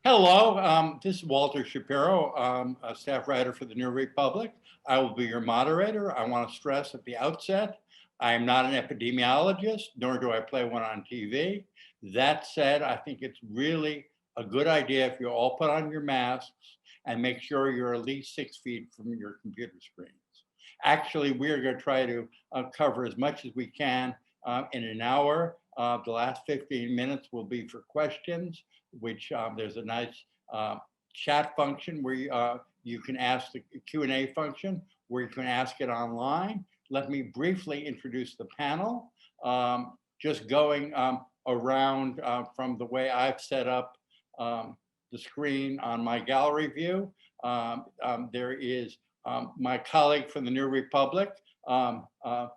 Hello, this is Walter Shapiro, a staff writer for the New Republic. I will be your moderator. I want to stress at the outset, I am not an epidemiologist, nor do I play one on TV. That said, I think it's really a good idea if you all put on your masks and make sure you're at least 6 feet from your computer screens. Actually, we're going to try to cover as much as we can in an hour. The last 15 minutes will be for questions, which there's a nice chat function where you can ask the Q&A function, where you can ask it online. Let me briefly introduce the panel. Just going around from the way I've set up the screen on my gallery view. There is my colleague from the New Republic, Osita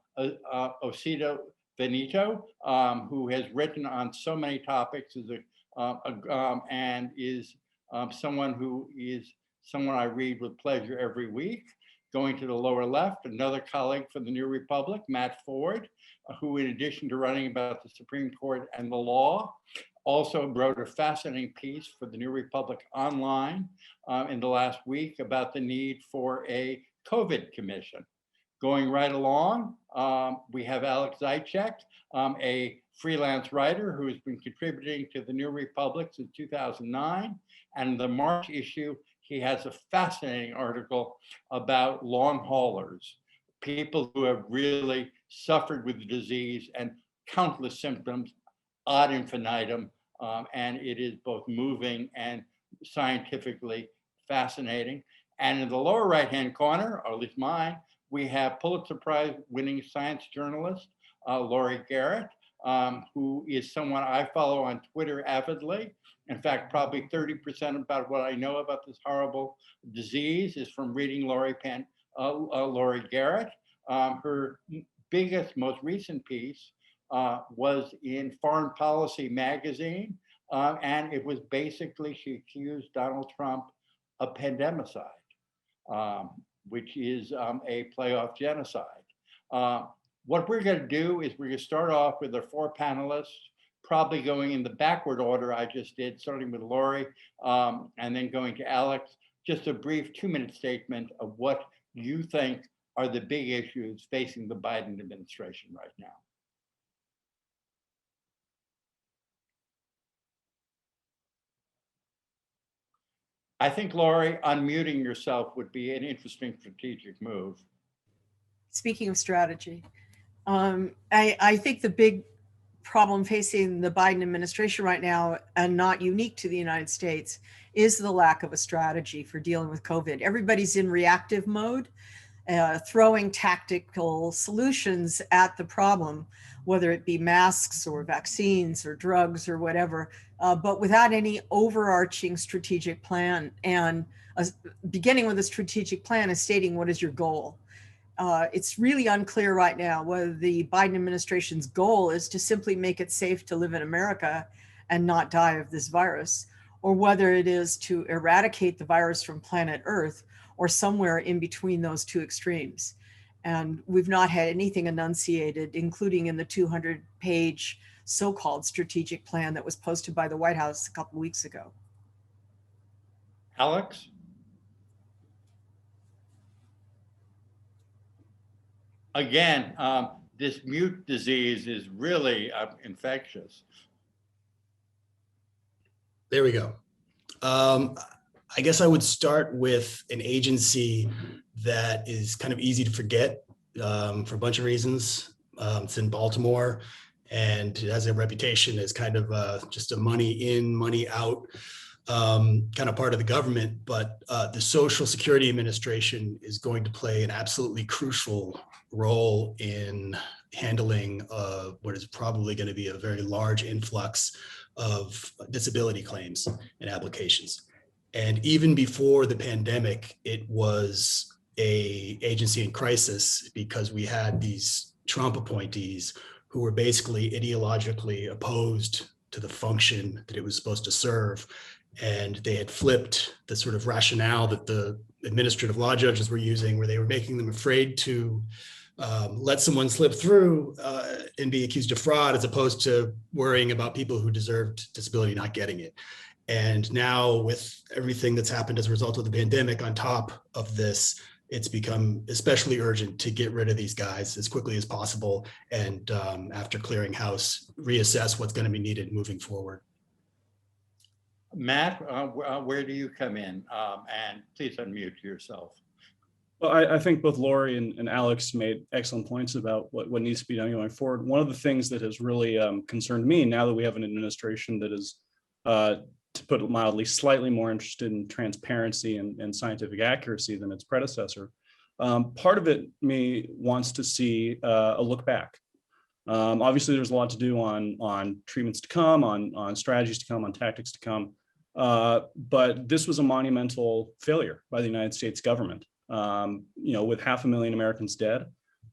Nwanevu, who has written on so many topics, and is someone I read with pleasure every week. Going to the lower left, another colleague from the New Republic, Matt Ford, who in addition to writing about the Supreme Court and the law, also wrote a fascinating piece for the New Republic online in the last week about the need for a COVID commission. Going right along, we have Alex Zaitchik, a freelance writer who has been contributing to the New Republic since 2009. And in the March issue, he has a fascinating article about long haulers, people who have really suffered with the disease and countless symptoms ad infinitum. And it is both moving and scientifically fascinating. And in the lower right-hand corner, or at least mine, we have Pulitzer Prize winning science journalist, Laurie Garrett, who is someone I follow on Twitter avidly. In fact, probably 30% about what I know about this horrible disease is from reading Laurie Garrett. Her biggest, most recent piece was in Foreign Policy magazine. And it was basically, she accused Donald Trump of pandemicide, which is a playoff genocide. What we're going to do is we're going to start off with our 4 panelists, probably going in the backward order I just did, starting with Laurie, and then going to Alex. Just a brief 2-minute statement of what you think are the big issues facing the Biden administration right now. I think, Laurie, unmuting yourself would be an interesting strategic move. Speaking of strategy, I think the big problem facing the Biden administration right now, and not unique to the United States, is the lack of a strategy for dealing with COVID. Everybody's in reactive mode, throwing tactical solutions at the problem, whether it be masks or vaccines or drugs or whatever, but without any overarching strategic plan. And beginning with a strategic plan is stating what is your goal. It's really unclear right now whether the Biden administration's goal is to simply make it safe to live in America and not die of this virus, or whether it is to eradicate the virus from planet Earth, or somewhere in between those two extremes. And we've not had anything enunciated, including in the 200-page so-called strategic plan that was posted by the White House a couple of weeks ago. Alex? Again, this mute disease is really infectious. There we go. I guess I would start with an agency that is kind of easy to forget for a bunch of reasons. It's in Baltimore, and it has a reputation as kind of just a money in, money out kind of part of the government. But the Social Security Administration is going to play an absolutely crucial role in handling what is probably going to be a very large influx of disability claims and applications. And even before the pandemic, it was an agency in crisis because we had these Trump appointees who were basically ideologically opposed to the function that it was supposed to serve. And they had flipped the sort of rationale that the administrative law judges were using, where they were making them afraid to let someone slip through and be accused of fraud, as opposed to worrying about people who deserved disability not getting it. And now with everything that's happened as a result of the pandemic on top of this, it's become especially urgent to get rid of these guys as quickly as possible. And after clearing house, reassess what's going to be needed moving forward. Matt, where do you come in? And please unmute yourself. Well, I think both Laurie and Alex made excellent points about what needs to be done going forward. One of the things that has really concerned me now that we have an administration that is, to put it mildly, slightly more interested in transparency and scientific accuracy than its predecessor. Part of it wants to see a look back. Obviously, there's a lot to do on treatments to come, on strategies to come, on tactics to come. But this was a monumental failure by the United States government. With 500,000 Americans dead,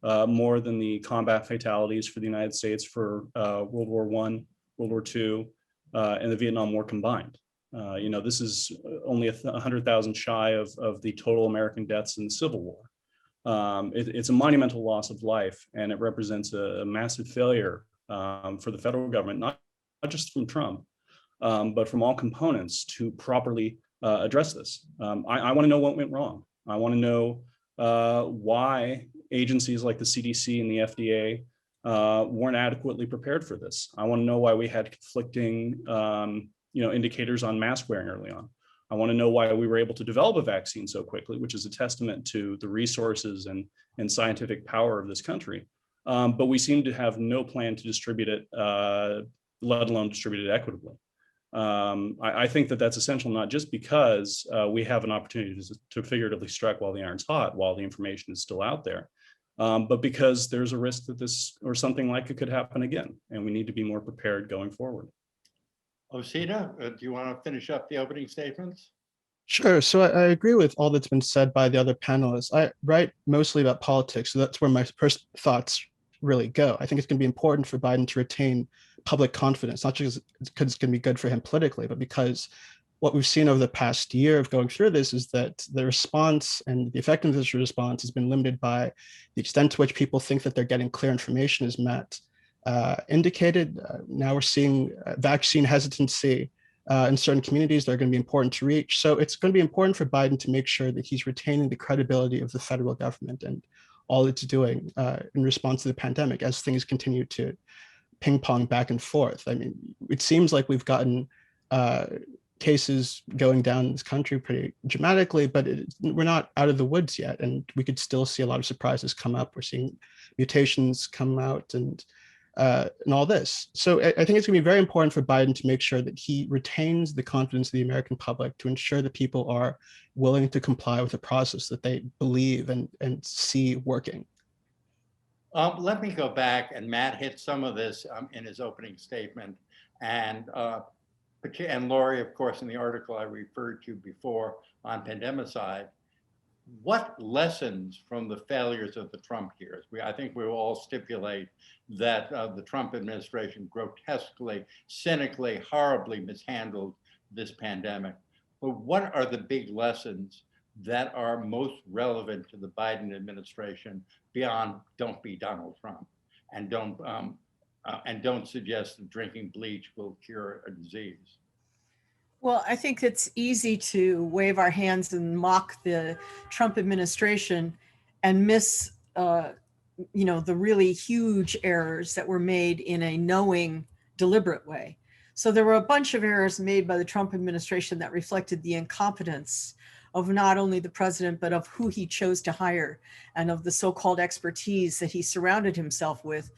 more than the combat fatalities for the United States for World War I, World War II, and the Vietnam War combined. This is only 100,000 shy of the total American deaths in the Civil War. It's a monumental loss of life, and it represents a massive failure for the federal government, not just from Trump, but from all components to properly address this. I want to know what went wrong. I want to know why agencies like the CDC and the FDA weren't adequately prepared for this. I want to know why we had conflicting indicators on mask wearing early on. I want to know why we were able to develop a vaccine so quickly, which is a testament to the resources and scientific power of this country. But we seem to have no plan to distribute it, let alone distribute it equitably. I think that that's essential, not just because we have an opportunity to figuratively strike while the iron's hot, while the information is still out there, but because there's a risk that this or something like it could happen again, and we need to be more prepared going forward. Osita, do you want to finish up the opening statements? Sure. So I agree with all that's been said by the other panelists. I write mostly about politics, so that's where my first thoughts really go. I think it's going to be important for Biden to retain public confidence, not just because it's going to be good for him politically, but because what we've seen over the past year of going through this is that the response and the effectiveness of the response has been limited by the extent to which people think that they're getting clear information, as Matt indicated. Now we're seeing vaccine hesitancy in certain communities that are going to be important to reach. So it's going to be important for Biden to make sure that he's retaining the credibility of the federal government and all it's doing in response to the pandemic as things continue to ping pong back and forth. I mean, it seems like we've gotten cases going down in this country pretty dramatically, but we're not out of the woods yet. And we could still see a lot of surprises come up. We're seeing mutations come out and all this. So I think it's going to be very important for Biden to make sure that he retains the confidence of the American public, to ensure that people are willing to comply with a process that they believe and see working. Let me go back, and Matt hit some of this in his opening statement, and Laurie, of course, in the article I referred to before on pandemicide. What lessons from the failures of the Trump years? I think we will all stipulate that the Trump administration grotesquely, cynically, horribly mishandled this pandemic. But what are the big lessons that are most relevant to the Biden administration beyond "don't be Donald Trump" and don't suggest that drinking bleach will cure a disease? Well, I think it's easy to wave our hands and mock the Trump administration and miss, the really huge errors that were made in a knowing, deliberate way. So there were a bunch of errors made by the Trump administration that reflected the incompetence of not only the president, but of who he chose to hire and of the so-called expertise that he surrounded himself with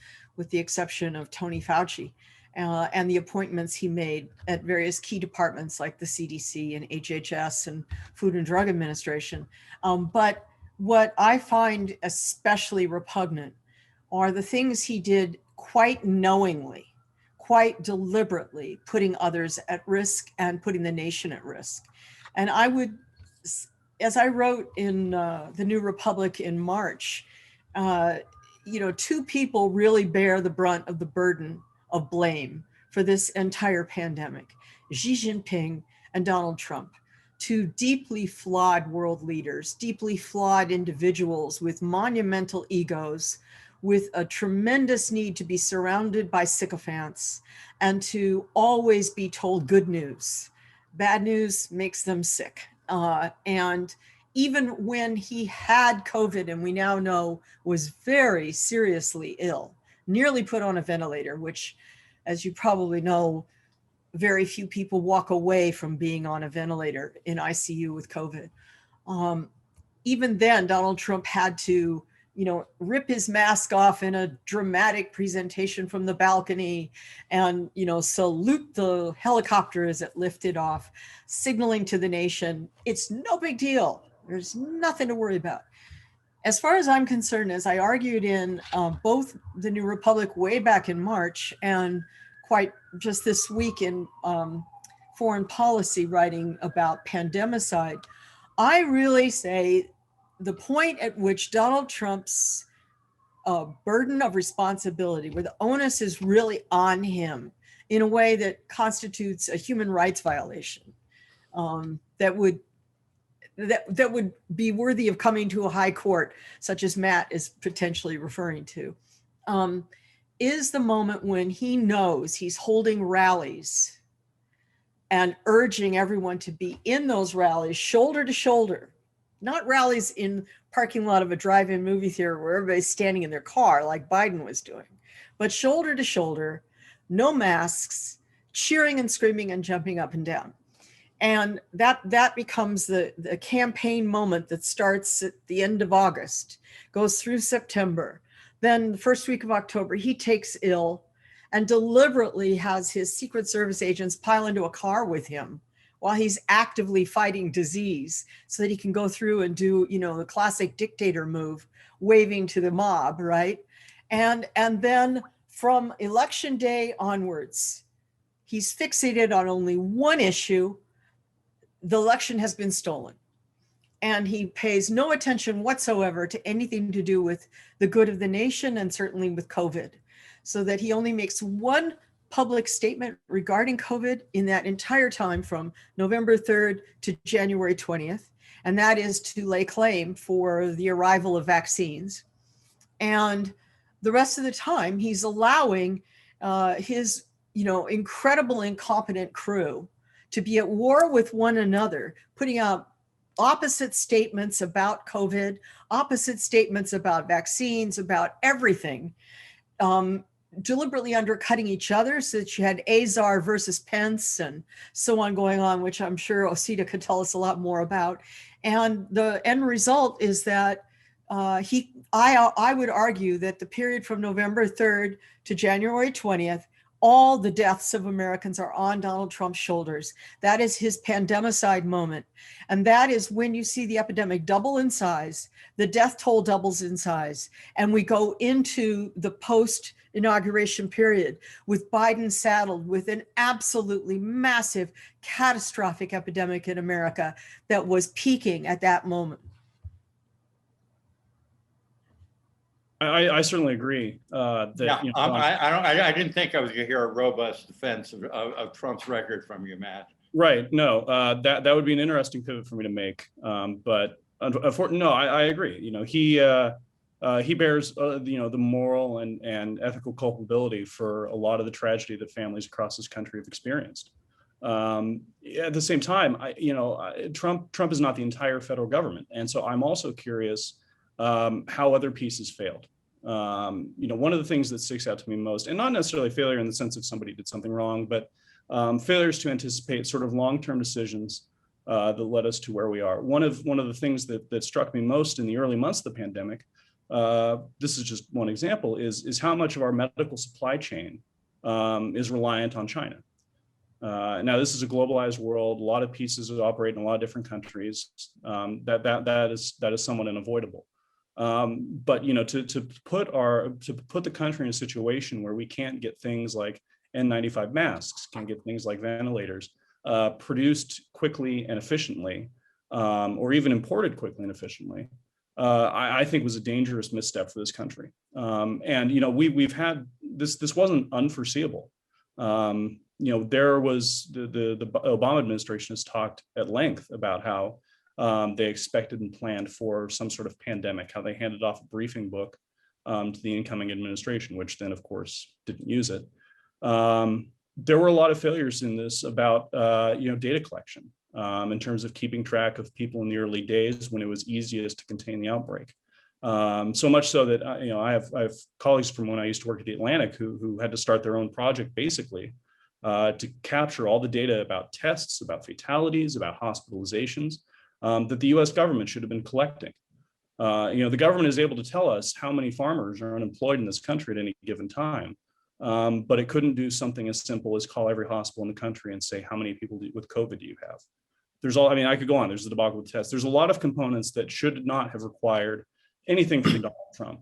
the exception of Tony Fauci. And the appointments he made at various key departments like the CDC and HHS and Food and Drug Administration. But what I find especially repugnant are the things he did quite knowingly, quite deliberately, putting others at risk and putting the nation at risk. And I would, as I wrote in the New Republic in March, two people really bear the brunt of the burden of blame for this entire pandemic: Xi Jinping and Donald Trump, two deeply flawed world leaders, deeply flawed individuals with monumental egos, with a tremendous need to be surrounded by sycophants and to always be told good news, bad news makes them sick. And even when he had COVID, and we now know was very seriously ill, nearly put on a ventilator, which, as you probably know, very few people walk away from being on a ventilator in ICU with COVID. Even then, Donald Trump had to, rip his mask off in a dramatic presentation from the balcony and, salute the helicopter as it lifted off, signaling to the nation, it's no big deal. There's nothing to worry about. As far as I'm concerned, as I argued in both the New Republic way back in March and quite just this week in foreign policy writing about pandemicide, I really say the point at which Donald Trump's burden of responsibility, where the onus is really on him in a way that constitutes a human rights violation, that would be worthy of coming to a high court, such as Matt is potentially referring to, is the moment when he knows he's holding rallies and urging everyone to be in those rallies shoulder to shoulder, not rallies in parking lot of a drive-in movie theater where everybody's standing in their car like Biden was doing, but shoulder to shoulder, no masks, cheering and screaming and jumping up and down. And that becomes the campaign moment that starts at the end of August, goes through September. Then the first week of October, he takes ill and deliberately has his Secret Service agents pile into a car with him while he's actively fighting disease so that he can go through and do, the classic dictator move, waving to the mob, right? And then from election day onwards, he's fixated on only one issue. The election has been stolen. And he pays no attention whatsoever to anything to do with the good of the nation and certainly with COVID, so that he only makes one public statement regarding COVID in that entire time from November 3rd to January 20th. And that is to lay claim for the arrival of vaccines. And the rest of the time, he's allowing his, incredible, incompetent crew to be at war with one another, putting out opposite statements about COVID, opposite statements about vaccines, about everything, deliberately undercutting each other, so that you had Azar versus Pence and so on going on, which I'm sure Osita could tell us a lot more about. And the end result is that I would argue that the period from November 3rd to January 20th, all the deaths of Americans are on Donald Trump's shoulders. That is his pandemicide moment. And that is when you see the epidemic double in size, the death toll doubles in size, and we go into the post-inauguration period with Biden saddled with an absolutely massive, catastrophic epidemic in America that was peaking at that moment. I certainly agree. I didn't think I was going to hear a robust defense of Trump's record from you, Matt. Right. No, that would be an interesting pivot for me to make. But unfortunately, no, I agree. He bears the moral and ethical culpability for a lot of the tragedy that families across this country have experienced. At the same time, Trump is not the entire federal government, and so I'm also curious how other pieces failed. One of the things that sticks out to me most, and not necessarily failure in the sense of somebody did something wrong, but failures to anticipate sort of long-term decisions that led us to where we are. One of the things that struck me most in the early months of the pandemic, this is just one example, is how much of our medical supply chain is reliant on China. Now, this is a globalized world. A lot of pieces operate in a lot of different countries. That is somewhat unavoidable. But to put the country in a situation where we can't get things like N95 masks, can't get things like ventilators produced quickly and efficiently, or even imported quickly and efficiently, I think was a dangerous misstep for this country. And we've had this wasn't unforeseeable. There was the Obama administration has talked at length about how they expected and planned for some sort of pandemic, how they handed off a briefing book to the incoming administration, which then, of course, didn't use it. there were a lot of failures in this about data collection in terms of keeping track of people in the early days when it was easiest to contain the outbreak. So much so that I have colleagues from when I used to work at the Atlantic who had to start their own project basically to capture all the data about tests, about fatalities, about hospitalizations that the U.S. government should have been collecting. The government is able to tell us how many farmers are unemployed in this country at any given time, but it couldn't do something as simple as call every hospital in the country and say how many people with COVID do you have. I could go on. There's the debacle with tests. There's a lot of components that should not have required anything from Donald Trump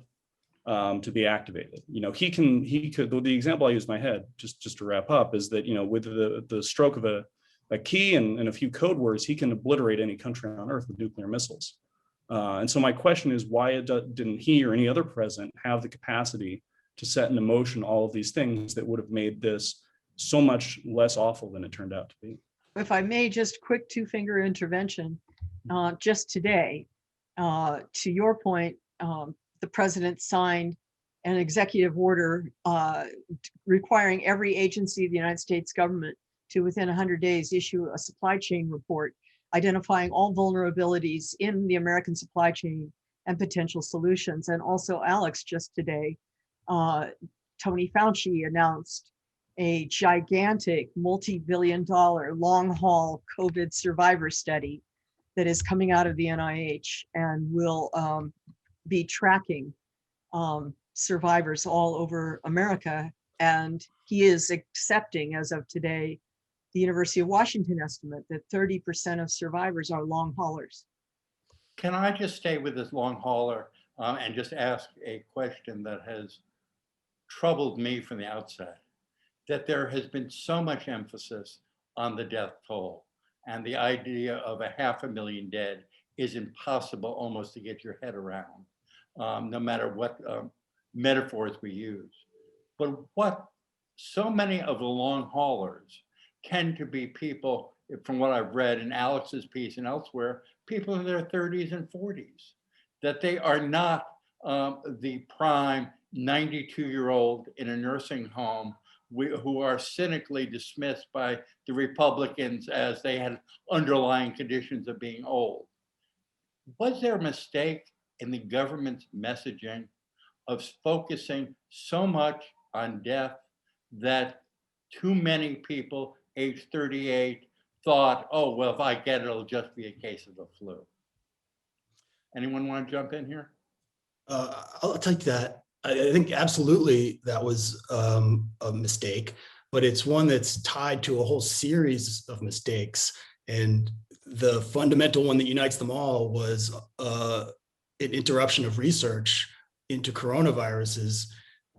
to be activated. He could. The example I use in my head, just to wrap up, is that with the stroke of a key and a few code words, he can obliterate any country on earth with nuclear missiles. And so my question is, why didn't he or any other president have the capacity to set into motion all of these things that would have made this so much less awful than it turned out to be? If I may, just quick two-finger intervention. Just today, to your point, the president signed an executive order requiring every agency of the United States government to, within 100 days, issue a supply chain report identifying all vulnerabilities in the American supply chain and potential solutions. And also, Alex, just today, Tony Fauci announced a gigantic multi-billion-dollar long-haul COVID survivor study that is coming out of the NIH and will be tracking survivors all over America. And he is accepting, as of today, the University of Washington estimate that 30% of survivors are long haulers. Can I just stay with this long hauler and just ask a question that has troubled me from the outset? That there has been so much emphasis on the death toll, and the idea of 500,000 dead is impossible almost to get your head around, no matter what metaphors we use. But what so many of the long haulers tend to be people, from what I've read in Alex's piece and elsewhere, people in their 30s and 40s, that they are not the prime 92-year-old in a nursing home who are cynically dismissed by the Republicans as they had underlying conditions of being old. Was there a mistake in the government's messaging of focusing so much on death that too many people age 38 thought, oh, well, if I get it, it'll just be a case of the flu? Anyone want to jump in here? I'll take that. I think absolutely that was a mistake, but it's one that's tied to a whole series of mistakes. And the fundamental one that unites them all was an interruption of research into coronaviruses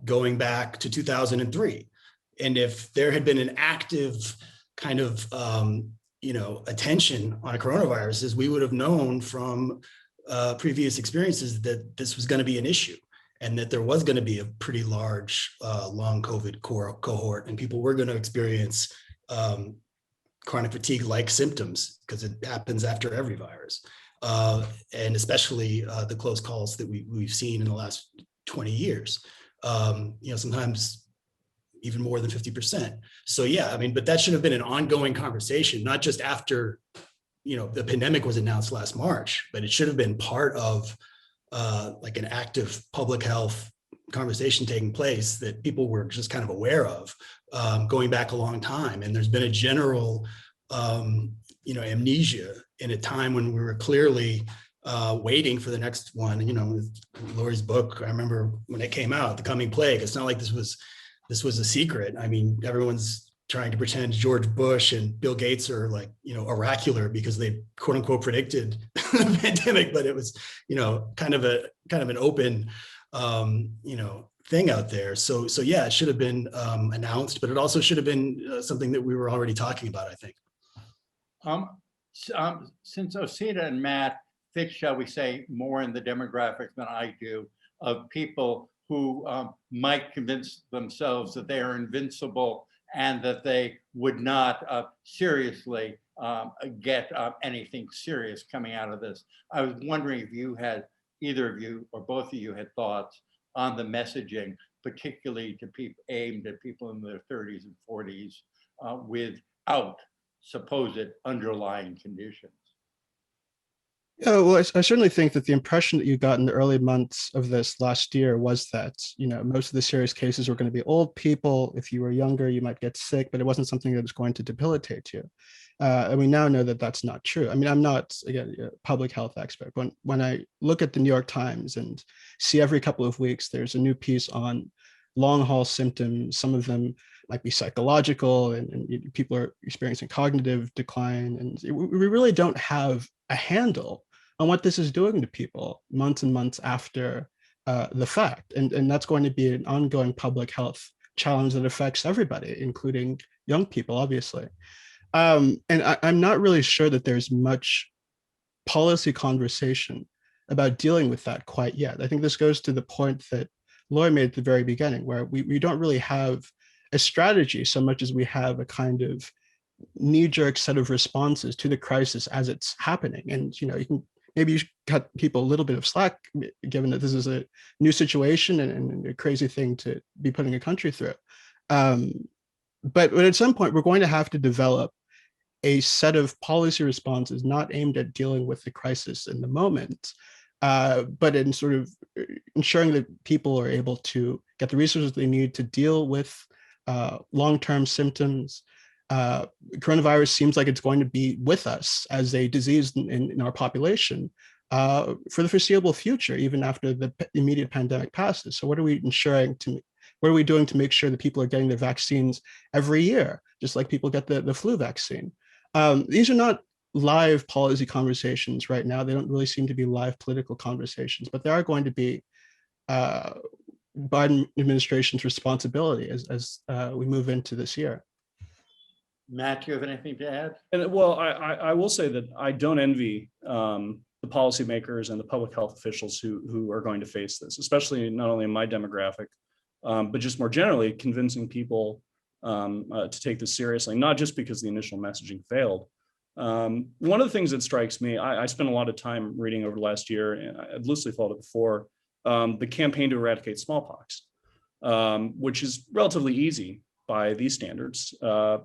going back to 2003. And if there had been an active kind of attention on coronaviruses, we would have known from previous experiences that this was going to be an issue, and that there was going to be a pretty large long COVID cohort, and people were going to experience chronic fatigue-like symptoms, because it happens after every virus, and especially the close calls that we've seen in the last 20 years. Sometimes even more than 50%. So yeah, but that should have been an ongoing conversation, not just after the pandemic was announced last March, but it should have been part of like an active public health conversation taking place that people were just kind of aware of going back a long time. And there's been a general, amnesia in a time when we were clearly waiting for the next one. Laurie's book, I remember when it came out, The Coming Plague. It's not like this was a secret. Everyone's trying to pretend George Bush and Bill Gates are like, oracular because they quote unquote predicted the pandemic, but it was, kind of an open, thing out there. So yeah, it should have been announced, but it also should have been something that we were already talking about, I think. Since Osita and Matt fit, shall we say, more in the demographics than I do, of people who might convince themselves that they are invincible and that they would not seriously get anything serious coming out of this. I was wondering if you had, either of you or both of you had thoughts on the messaging particularly to people aimed at people in their 30s and 40s without supposed underlying conditions. Yeah, well, I certainly think that the impression that you got in the early months of this last year was that, most of the serious cases were going to be old people. If you were younger, you might get sick, but it wasn't something that was going to debilitate you. And we now know that that's not true. I mean, I'm not, again, a public health expert. When I look at the New York Times and see every couple of weeks, there's a new piece on long haul symptoms. Some of them might be psychological, and people are experiencing cognitive decline. And we really don't have a handle on what this is doing to people months and months after the fact. And that's going to be an ongoing public health challenge that affects everybody, including young people, obviously. And I'm not really sure that there's much policy conversation about dealing with that quite yet. I think this goes to the point that Laurie made at the very beginning, where we don't really have a strategy so much as we have a kind of knee-jerk set of responses to the crisis as it's happening. And, you can maybe you should cut people a little bit of slack, given that this is a new situation and a crazy thing to be putting a country through. But at some point, we're going to have to develop a set of policy responses not aimed at dealing with the crisis in the moment, but in sort of ensuring that people are able to get the resources they need to deal with long-term symptoms. Coronavirus seems like it's going to be with us as a disease in our population for the foreseeable future, even after the immediate pandemic passes. So what are we doing to make sure that people are getting their vaccines every year, just like people get the flu vaccine? These are not live policy conversations right now. They don't really seem to be live political conversations, but they are going to be Biden administration's responsibility as we move into this year. Matt, do you have anything to add? And well, I will say that I don't envy the policymakers and the public health officials who are going to face this, especially not only in my demographic, but just more generally convincing people to take this seriously, not just because the initial messaging failed. One of the things that strikes me, I spent a lot of time reading over the last year, and I'd loosely followed it before, the campaign to eradicate smallpox, which is relatively easy by these standards.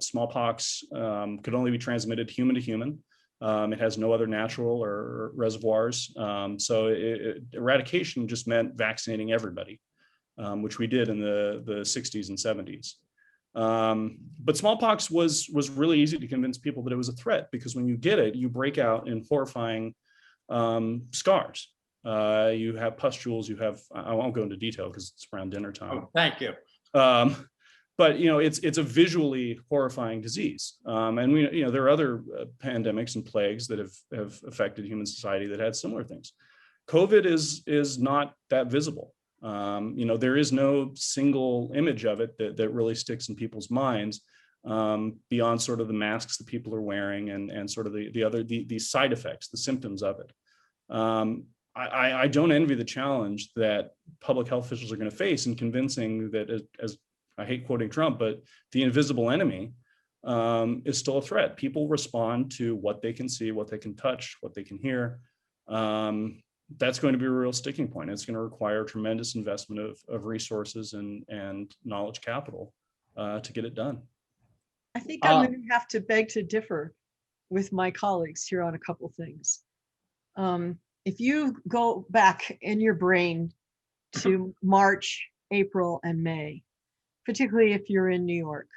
Smallpox could only be transmitted human to human. It has no other natural or reservoirs. So eradication just meant vaccinating everybody, which we did in the 60s and 70s. But smallpox was really easy to convince people that it was a threat, because when you get it, you break out in horrifying scars. You have pustules, I won't go into detail because it's around dinner time. Oh, thank you. But it's a visually horrifying disease, and there are other pandemics and plagues that have affected human society that had similar things. COVID is not that visible. There is no single image of it that really sticks in people's minds, beyond sort of the masks that people are wearing and sort of the side effects, the symptoms of it. I don't envy the challenge that public health officials are going to face in convincing that, as I hate quoting Trump, but the invisible enemy is still a threat. People respond to what they can see, what they can touch, what they can hear. That's going to be a real sticking point. It's going to require tremendous investment of resources and knowledge capital to get it done. I think I'm going to have to beg to differ with my colleagues here on a couple things. If you go back in your brain to March, April, and May, particularly if you're in New York,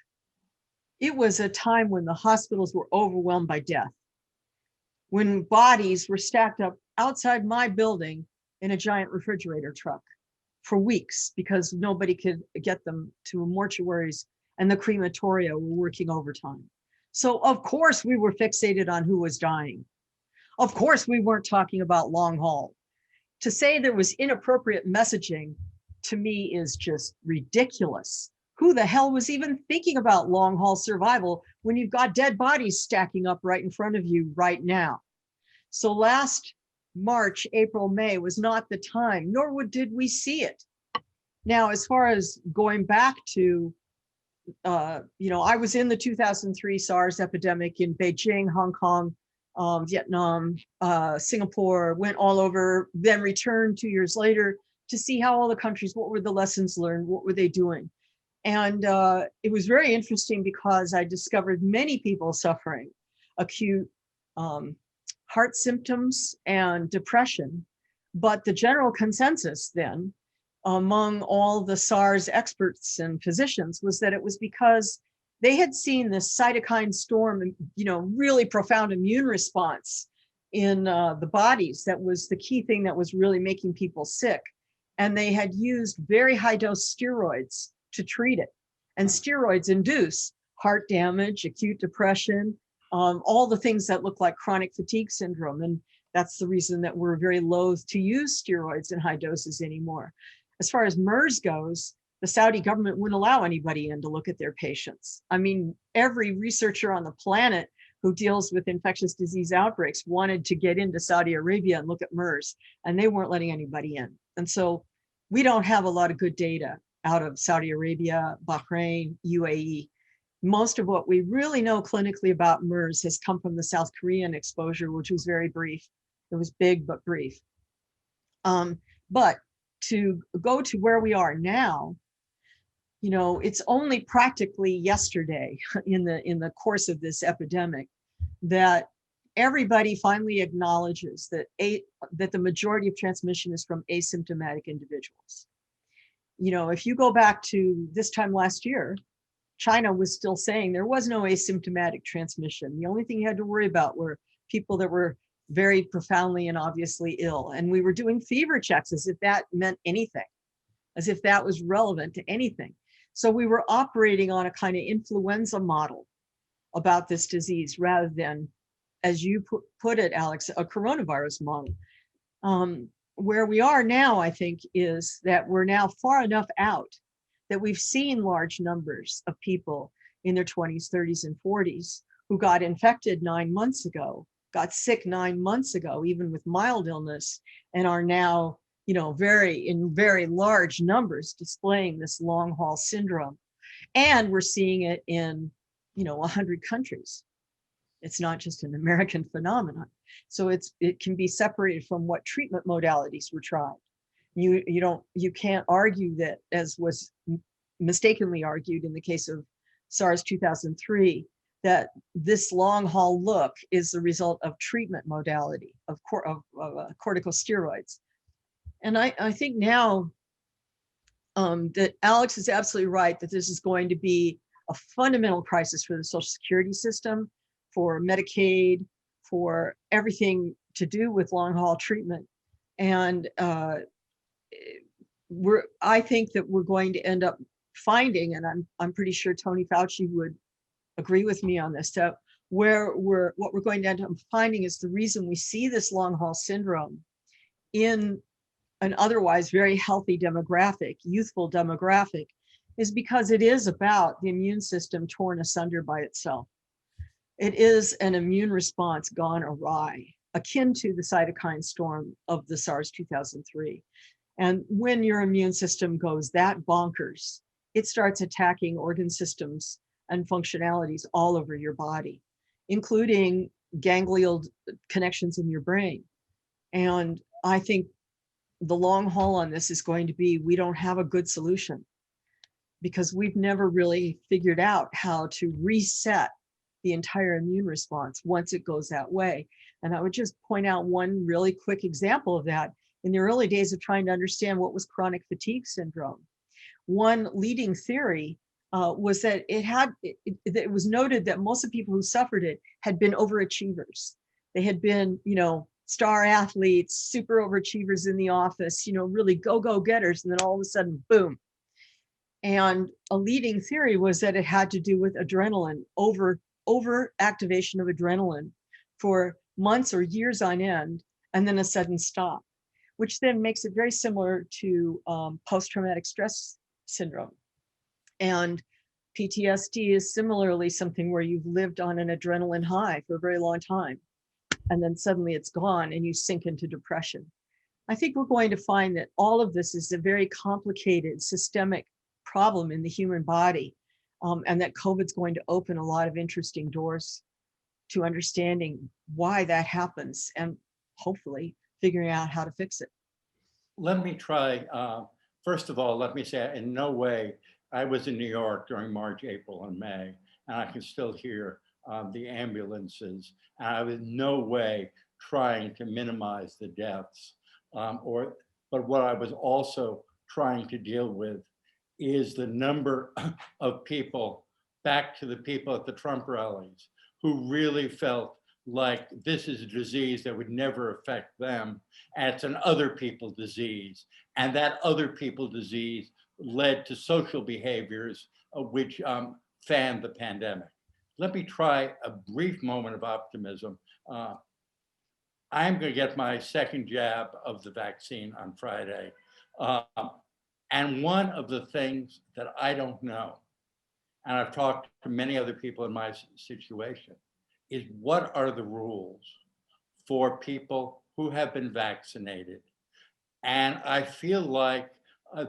it was a time when the hospitals were overwhelmed by death, when bodies were stacked up outside my building in a giant refrigerator truck for weeks because nobody could get them to mortuaries, and the crematoria were working overtime. So of course we were fixated on who was dying. Of course we weren't talking about long haul. To say there was inappropriate messaging, to me, is just ridiculous. Who the hell was even thinking about long haul survival when you've got dead bodies stacking up right in front of you right now? So last March, April, May was not the time, nor did we see it. Now, as far as going back to, I was in the 2003 SARS epidemic in Beijing, Hong Kong, Vietnam, Singapore, went all over, then returned 2 years later to see how all the countries, what were the lessons learned, what were they doing. And it was very interesting because I discovered many people suffering acute heart symptoms and depression. But the general consensus then among all the SARS experts and physicians was that it was because they had seen this cytokine storm, really profound immune response in the bodies. That was the key thing that was really making people sick. And they had used very high dose steroids to treat it. And steroids induce heart damage, acute depression, all the things that look like chronic fatigue syndrome. And that's the reason that we're very loath to use steroids in high doses anymore. As far as MERS goes, the Saudi government wouldn't allow anybody in to look at their patients. I mean, every researcher on the planet who deals with infectious disease outbreaks wanted to get into Saudi Arabia and look at MERS, and they weren't letting anybody in. And so we don't have a lot of good data out of Saudi Arabia, Bahrain, UAE. Most of what we really know clinically about MERS has come from the South Korean exposure, which was very brief. It was big, but brief. But to go to where we are now, it's only practically yesterday in the course of this epidemic that everybody finally acknowledges that the majority of transmission is from asymptomatic individuals. If you go back to this time last year, China was still saying there was no asymptomatic transmission. The only thing you had to worry about were people that were very profoundly and obviously ill. And we were doing fever checks as if that meant anything, as if that was relevant to anything. So we were operating on a kind of influenza model about this disease rather than, as you put it, Alex, a coronavirus model. Where we are now, I think, is that we're now far enough out that we've seen large numbers of people in their 20s, 30s, and 40s who got infected 9 months ago, got sick 9 months ago, even with mild illness, and are now, in very large numbers displaying this long haul syndrome. And we're seeing it in, 100 countries. It's not just an American phenomenon. So it can be separated from what treatment modalities were tried. You can't argue that, as was mistakenly argued in the case of SARS 2003, that this long haul look is the result of treatment modality of corticosteroids. And I think now that Alex is absolutely right that this is going to be a fundamental crisis for the Social Security system, for Medicaid, for everything to do with long haul treatment. And I think that we're going to end up finding, and I'm pretty sure Tony Fauci would agree with me on this, that what we're going to end up finding is the reason we see this long haul syndrome in an otherwise very healthy demographic, youthful demographic, is because it is about the immune system torn asunder by itself. It is an immune response gone awry, akin to the cytokine storm of the SARS 2003. And when your immune system goes that bonkers, it starts attacking organ systems and functionalities all over your body, including ganglial connections in your brain. And I think the long haul on this is going to be, we don't have a good solution because we've never really figured out how to reset the entire immune response once it goes that way. And I would just point out one really quick example of that. In the early days of trying to understand what was chronic fatigue syndrome, one leading theory was that it was noted that most of the people who suffered it had been overachievers. They had been, star athletes, super overachievers in the office, really go-getters, and then all of a sudden, boom. And a leading theory was that it had to do with adrenaline, over activation of adrenaline for months or years on end, and then a sudden stop, which then makes it very similar to post-traumatic stress syndrome. And PTSD is similarly something where you've lived on an adrenaline high for a very long time, and then suddenly it's gone and you sink into depression. I think we're going to find that all of this is a very complicated systemic problem in the human body, and that COVID's going to open a lot of interesting doors to understanding why that happens and hopefully figuring out how to fix it. let me try, first of all, let me say in no way, I was in New York during March, April, and May, and I can still hear the ambulances. And I was in no way trying to minimize the deaths, but what I was also trying to deal with is the number of people, back to the people at the Trump rallies, who really felt like this is a disease that would never affect them, and it's an other people disease. And that other people disease led to social behaviors which fanned the pandemic. Let me try a brief moment of optimism. I'm going to get my second jab of the vaccine on Friday. And one of the things that I don't know, and I've talked to many other people in my situation, is what are the rules for people who have been vaccinated? And I feel like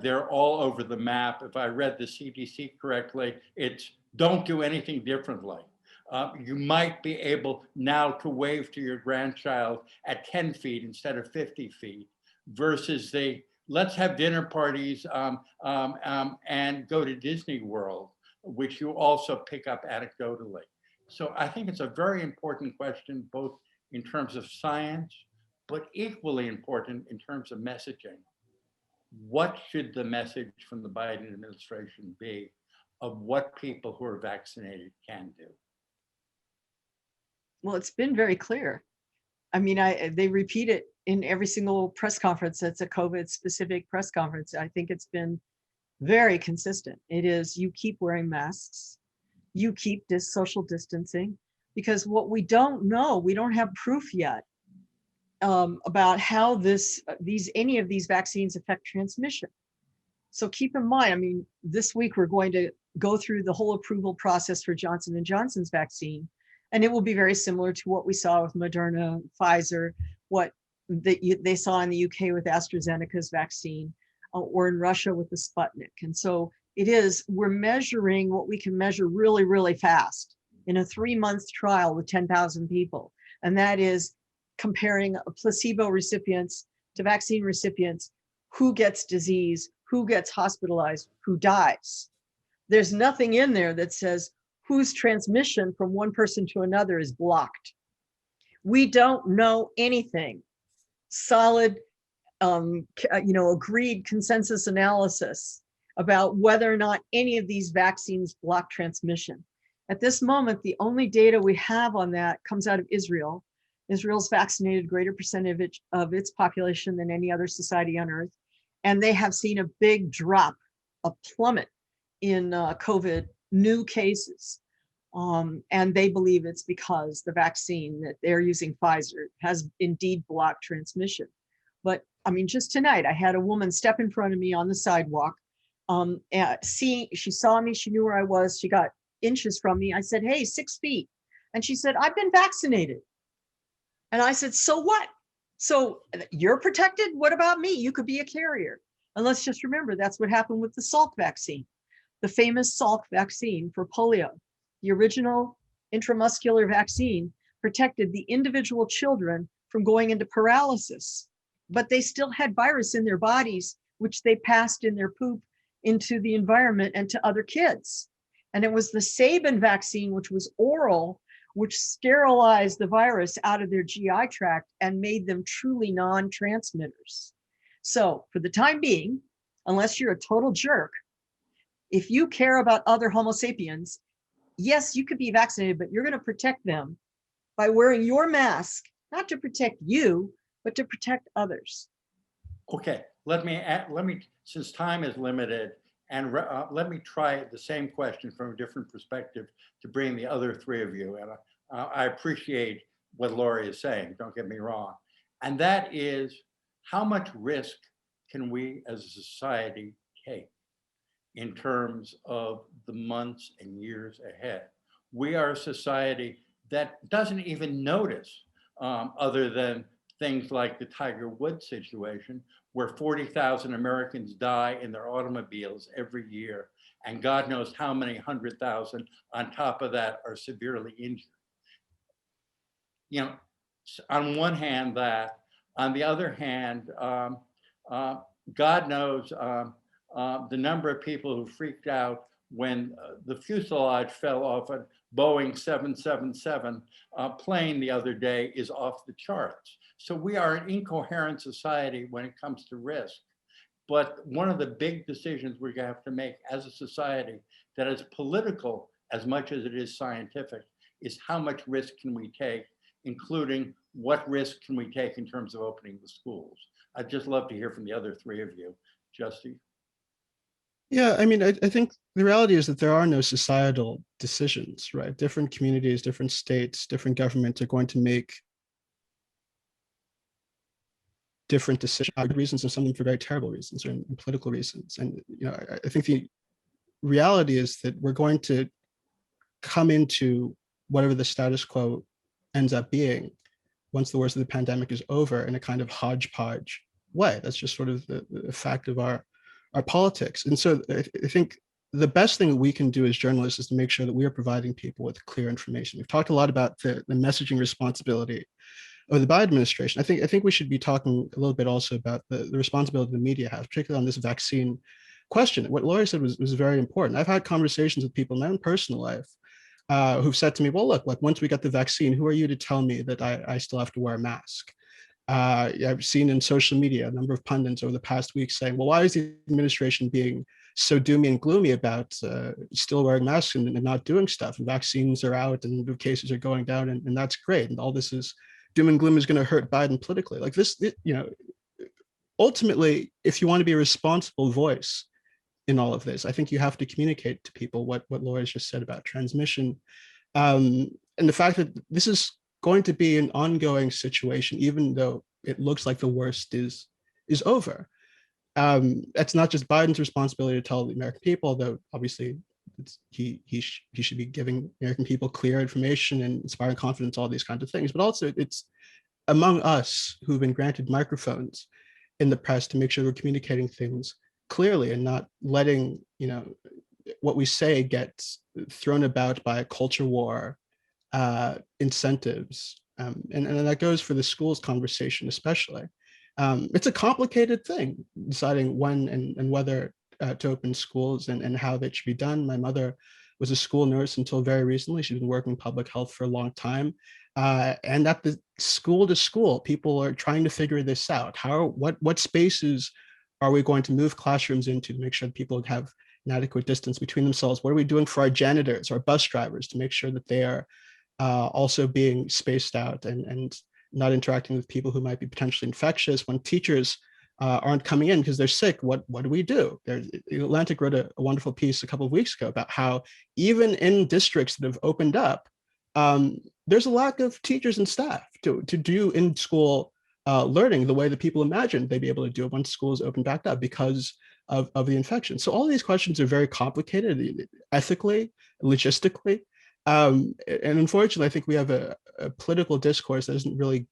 they're all over the map. If I read the CDC correctly, it's don't do anything differently. You might be able now to wave to your grandchild at 10 feet instead of 50 feet versus the let's have dinner parties and go to Disney World, which you also pick up anecdotally. So I think it's a very important question, both in terms of science, but equally important in terms of messaging. What should the message from the Biden administration be of what people who are vaccinated can do? Well, it's been very clear. I mean, they repeat it in every single press conference that's a COVID specific press conference. I think it's been very consistent. It is, you keep wearing masks, you keep this social distancing, because what we don't know, we don't have proof yet about how any of these vaccines affect transmission. So keep in mind, I mean, this week we're going to go through the whole approval process for Johnson & Johnson's vaccine, and it will be very similar to what we saw with Moderna, Pfizer, what they saw in the UK with AstraZeneca's vaccine, or in Russia with the Sputnik. And so we're measuring what we can measure really, really fast in a 3-month trial with 10,000 people. And that is comparing placebo recipients to vaccine recipients, who gets disease, who gets hospitalized, who dies. There's nothing in there that says whose transmission from one person to another is blocked. We don't know anything. Solid, agreed consensus analysis about whether or not any of these vaccines block transmission. At this moment, the only data we have on that comes out of Israel. Israel's vaccinated a greater percentage of its population than any other society on earth. And they have seen a big drop, a plummet in COVID new cases. And they believe it's because the vaccine that they're using, Pfizer, has indeed blocked transmission. But I mean, just tonight, I had a woman step in front of me on the sidewalk. She saw me, she knew where I was, she got inches from me. I said, hey, 6 feet. And she said, I've been vaccinated. And I said, so what? So you're protected? What about me? You could be a carrier. And let's just remember, that's what happened with the Salk vaccine, the famous Salk vaccine for polio. The original intramuscular vaccine protected the individual children from going into paralysis, but they still had virus in their bodies, which they passed in their poop into the environment and to other kids. And it was the Sabin vaccine, which was oral, which sterilized the virus out of their GI tract and made them truly non-transmitters. So for the time being, unless you're a total jerk, if you care about other Homo sapiens, yes, you could be vaccinated, but you're going to protect them by wearing your mask, not to protect you, but to protect others. Okay, let me, since time is limited, and let me try the same question from a different perspective to bring the other three of you. And I appreciate what Laurie is saying, don't get me wrong. And that is, how much risk can we as a society take in terms of the months and years ahead? We are a society that doesn't even notice, other than things like the Tiger Woods situation, where 40,000 Americans die in their automobiles every year, and God knows how many 100,000 on top of that are severely injured. You know, on one hand that, on the other hand, God knows the number of people who freaked out when the fuselage fell off a Boeing 777 plane the other day is off the charts. So we are an incoherent society when it comes to risk. But one of the big decisions we're going to have to make as a society that is political as much as it is scientific is how much risk can we take, including what risk can we take in terms of opening the schools. I'd just love to hear from the other three of you. Justy? Yeah, I mean, I think the reality is that there are no societal decisions, right? Different communities, different states, different governments are going to make different decisions for reasons, and some of them for very terrible reasons or political reasons. And I think the reality is that we're going to come into whatever the status quo ends up being once the worst of the pandemic is over in a kind of hodgepodge way. That's just sort of the fact of our politics. And so I think the best thing that we can do as journalists is to make sure that we are providing people with clear information. We've talked a lot about the messaging responsibility of the Biden administration. I think we should be talking a little bit also about the responsibility the media has, particularly on this vaccine question. What Laurie said was very important. I've had conversations with people in my own personal life who've said to me, well, look, like once we get the vaccine, who are you to tell me that I still have to wear a mask? I've seen in social media a number of pundits over the past week saying, well, why is the administration being so doomy and gloomy about still wearing masks and not doing stuff? And vaccines are out and cases are going down, and that's great. And all this is doom and gloom is going to hurt Biden politically. Like this, ultimately, if you want to be a responsible voice in all of this, I think you have to communicate to people what Laura's just said about transmission, and the fact that this is going to be an ongoing situation, even though it looks like the worst is over. It's not just Biden's responsibility to tell the American people, though obviously he should be giving American people clear information and inspiring confidence, all these kinds of things, but also it's among us who've been granted microphones in the press to make sure we're communicating things clearly and not letting what we say get thrown about by a culture war, incentives, and that goes for the schools conversation especially. It's a complicated thing deciding when and whether to open schools and how that should be done. My mother was a school nurse until very recently. She's been working in public health for a long time. And at the school to school, people are trying to figure this out. What spaces are we going to move classrooms into to make sure that people have an adequate distance between themselves? What are we doing for our janitors, our bus drivers, to make sure that they are also being spaced out and not interacting with people who might be potentially infectious? When teachers aren't coming in because they're sick, what do we do? Atlantic wrote a wonderful piece a couple of weeks ago about how even in districts that have opened up, there's a lack of teachers and staff to do in-school learning the way that people imagined they'd be able to do it once schools open back up because of the infection. So all these questions are very complicated, ethically, logistically. And unfortunately, I think we have a political discourse that doesn't really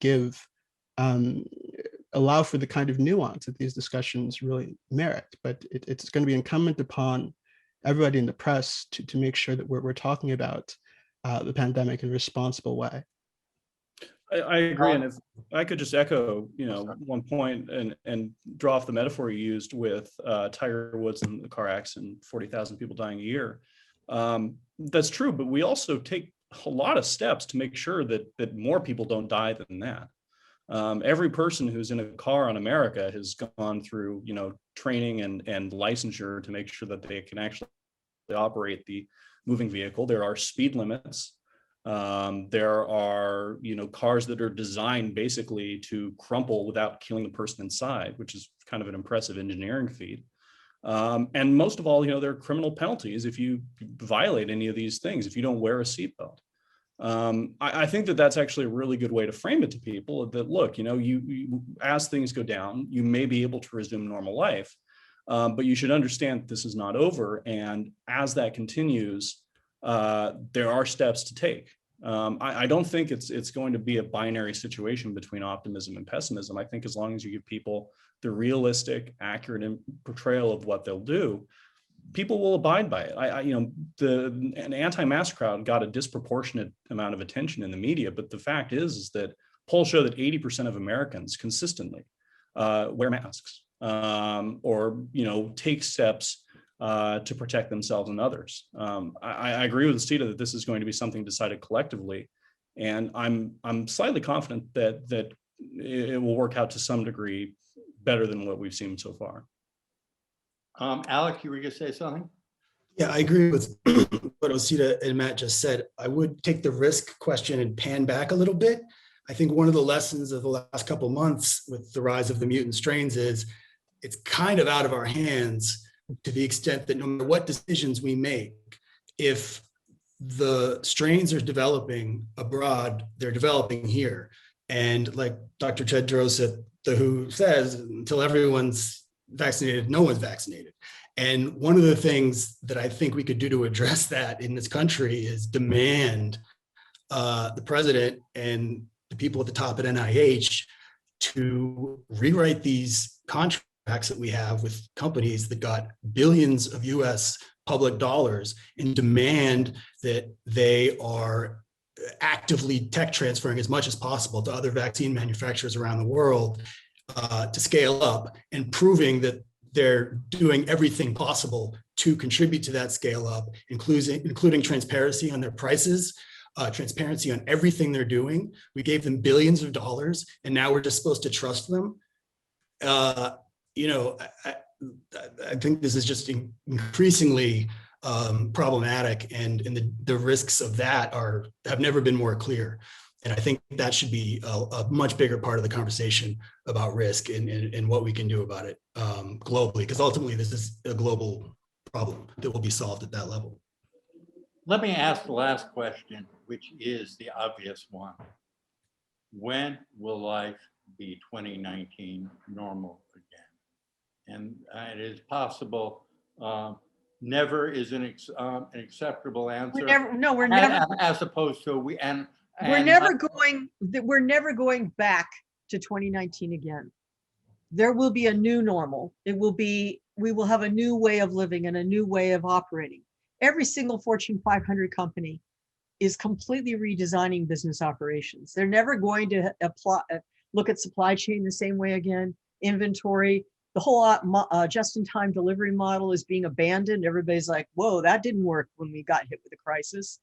allow for the kind of nuance that these discussions really merit. But it's going to be incumbent upon everybody in the press to make sure that we're talking about the pandemic in a responsible way. I agree, and if I could just echo, one point and draw off the metaphor you used with Tiger Woods and the car accident, 40,000 people dying a year. That's true, but we also take a lot of steps to make sure that more people don't die than that. Every person who's in a car in America has gone through, training and licensure to make sure that they can actually operate the moving vehicle. There are speed limits. There are, cars that are designed basically to crumple without killing the person inside, which is kind of an impressive engineering feat. And most of all, there are criminal penalties if you violate any of these things, if you don't wear a seatbelt. I think that that's actually a really good way to frame it to people, that look, you as things go down, you may be able to resume normal life, but you should understand that this is not over. And as that continues, there are steps to take. I don't think it's going to be a binary situation between optimism and pessimism. I think as long as you give people the realistic, accurate portrayal of what they'll do, people will abide by it. An anti-mask crowd got a disproportionate amount of attention in the media, but the fact is that polls show that 80% of Americans consistently wear masks. or take steps to protect themselves and others. I agree with Osita that this is going to be something decided collectively, and I'm slightly confident that it will work out to some degree better than what we've seen so far. Alec, you were going to say something? Yeah, I agree with what Osita and Matt just said. I would take the risk question and pan back a little bit. I think one of the lessons of the last couple of months with the rise of the mutant strains is it's kind of out of our hands to the extent that no matter what decisions we make, if the strains are developing abroad, they're developing here. And like Dr. Tedros at the WHO says, until everyone's vaccinated, no one's vaccinated. And one of the things that I think we could do to address that in this country is demand the president and the people at the top at NIH to rewrite these contracts that we have with companies that got billions of US public dollars and demand that they are actively tech transferring as much as possible to other vaccine manufacturers around the world to scale up, and proving that they're doing everything possible to contribute to that scale up, including transparency on their prices, transparency on everything they're doing. We gave them billions of dollars, and now we're just supposed to trust them. I think this is just increasingly problematic, and the risks of that have never been more clear. And I think that should be a much bigger part of the conversation about risk and what we can do about it globally, because ultimately this is a global problem that will be solved at that level. Let me ask the last question, which is the obvious one. When will life be 2019 normal again? And it is possible. Never is an acceptable answer. We're never. As opposed to We're never going back to 2019 again. There will be a new normal. We will have a new way of living and a new way of operating. Every single Fortune 500 company is completely redesigning business operations. They're never going to look at supply chain the same way again. Inventory, the whole just-in-time delivery model is being abandoned. Everybody's like, whoa, that didn't work when we got hit with a crisis.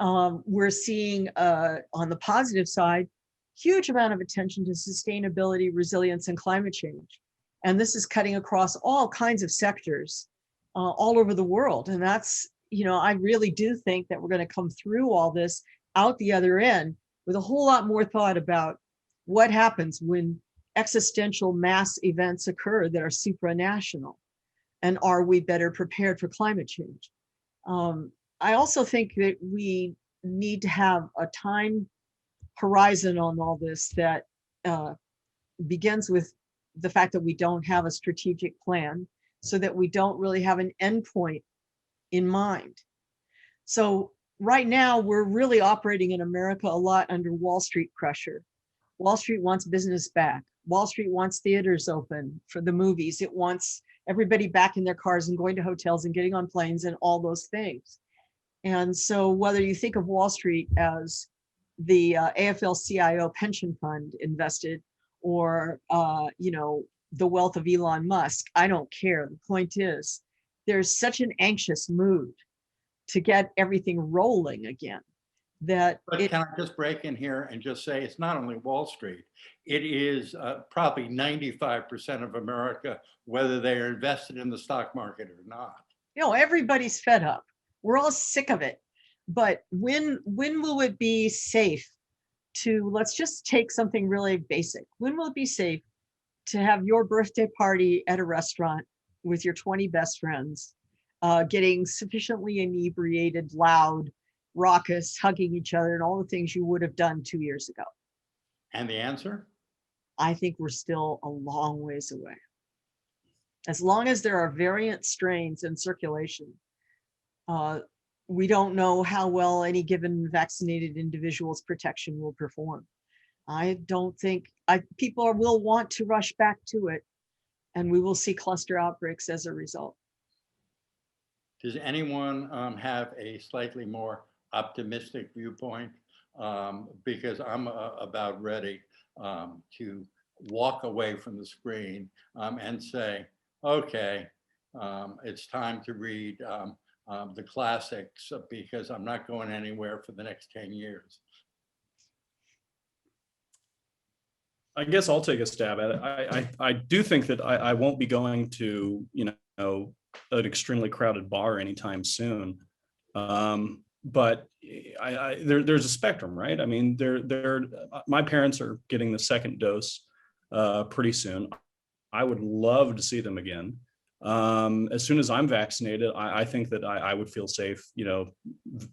We're seeing on the positive side, huge amount of attention to sustainability, resilience, and climate change. And this is cutting across all kinds of sectors all over the world. And that's, I really do think that we're going to come through all this out the other end with a whole lot more thought about what happens when existential mass events occur that are supranational. And are we better prepared for climate change? I also think that we need to have a time horizon on all this that begins with the fact that we don't have a strategic plan, so that we don't really have an endpoint in mind. So right now, we're really operating in America a lot under Wall Street pressure. Wall Street wants business back. Wall Street wants theaters open for the movies. It wants everybody back in their cars and going to hotels and getting on planes and all those things. And so whether you think of Wall Street as the AFL-CIO pension fund invested or, the wealth of Elon Musk, I don't care. The point is, there's such an anxious mood to get everything rolling again that— But can I just break in here and just say, it's not only Wall Street, it is probably 95% of America, whether they are invested in the stock market or not. Everybody's fed up. We're all sick of it. But when will it be safe to, let's just take something really basic. When will it be safe to have your birthday party at a restaurant with your 20 best friends, getting sufficiently inebriated, loud, raucous, hugging each other, and all the things you would have done 2 years ago? And the answer? I think we're still a long ways away. As long as there are variant strains in circulation, we don't know how well any given vaccinated individual's protection will perform. I don't think people will want to rush back to it, and we will see cluster outbreaks as a result. Does anyone have a slightly more optimistic viewpoint? Because I'm about ready to walk away from the screen and say, okay, it's time to read the classics because I'm not going anywhere for the next 10 years. I guess I'll take a stab at it. I do think that I won't be going to, an extremely crowded bar anytime soon. But there's a spectrum, right? I mean, my parents are getting the second dose pretty soon. I would love to see them again. As soon as I'm vaccinated, I think that I would feel safe,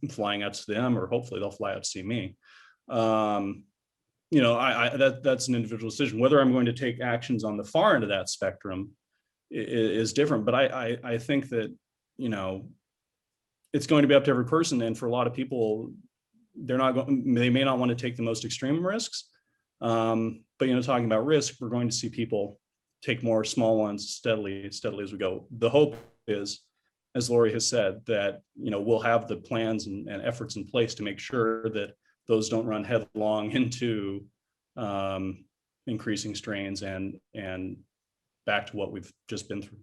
flying out to them, or hopefully they'll fly out to see me. That's an individual decision. Whether I'm going to take actions on the far end of that spectrum is different. But I think that, it's going to be up to every person. And for a lot of people, they may not want to take the most extreme risks. But, talking about risk, we're going to see people take more small ones steadily as we go. The hope is, as Laurie has said, that, we'll have the plans and efforts in place to make sure that those don't run headlong into increasing strains and back to what we've just been through.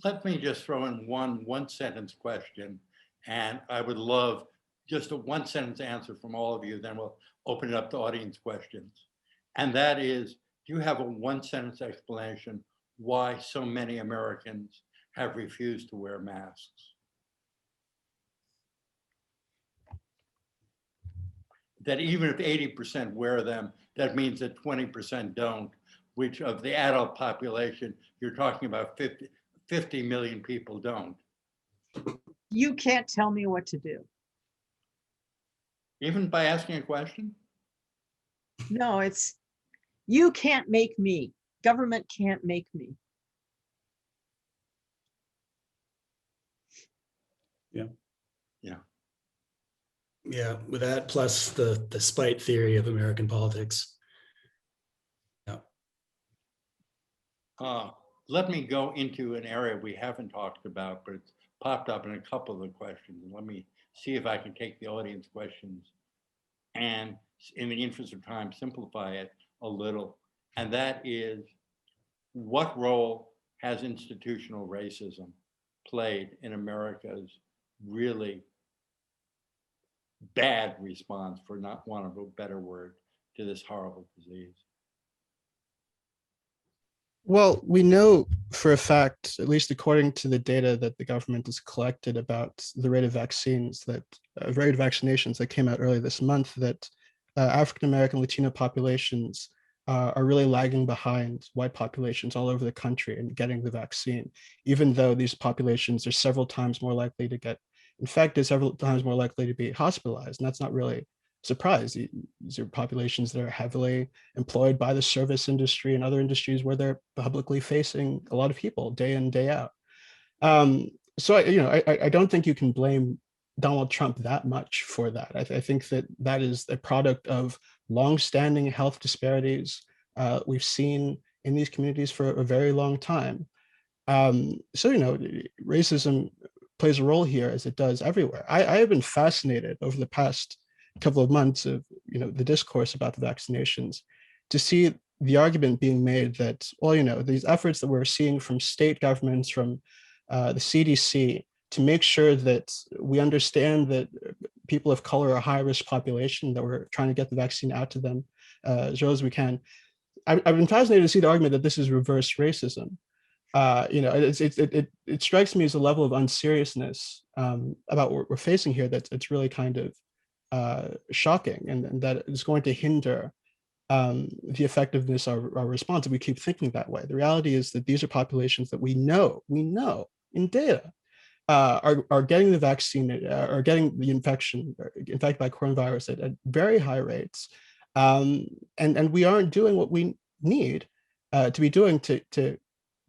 Let me just throw in one sentence question, and I would love just a one sentence answer from all of you, then we'll open it up to audience questions. And that is, do you have a one sentence explanation why so many Americans have refused to wear masks? That even if 80% wear them, that means that 20% don't, which of the adult population, you're talking about 50 million people don't. You can't tell me what to do. Even by asking a question? No, it's, you can't make me. Government can't make me. Yeah. Yeah, with that plus the spite theory of American politics. Yeah. Let me go into an area we haven't talked about, but it's popped up in a couple of the questions. And let me see if I can take the audience questions and, in the interest of time, simplify it a little. And that is, what role has institutional racism played in America's really bad response, for not want of a better word, to this horrible disease? Well, we know for a fact, at least according to the data that the government has collected about the rate of vaccinations that came out earlier this month, that African American, Latino populations are really lagging behind white populations all over the country in getting the vaccine, even though these populations are several times more likely to get infected, several times more likely to be hospitalized. And that's not really a surprise. These are populations that are heavily employed by the service industry and other industries where they're publicly facing a lot of people day in, day out. So I don't think you can blame Donald Trump that much for that. I think that is a product of long-standing health disparities we've seen in these communities for a very long time. Racism plays a role here, as it does everywhere. I have been fascinated over the past couple of months of the discourse about the vaccinations to see the argument being made that, well, these efforts that we're seeing from state governments, from the CDC, to make sure that we understand that people of color are a high-risk population, that we're trying to get the vaccine out to them as early as we can. I've been fascinated to see the argument that this is reverse racism. It strikes me as a level of unseriousness about what we're facing here that's it's really kind of shocking, and that is going to hinder the effectiveness of our response if we keep thinking that way. The reality is that these are populations that we know in data are getting the vaccine, are getting the infection, infected by coronavirus at very high rates. And we aren't doing what we need to be doing to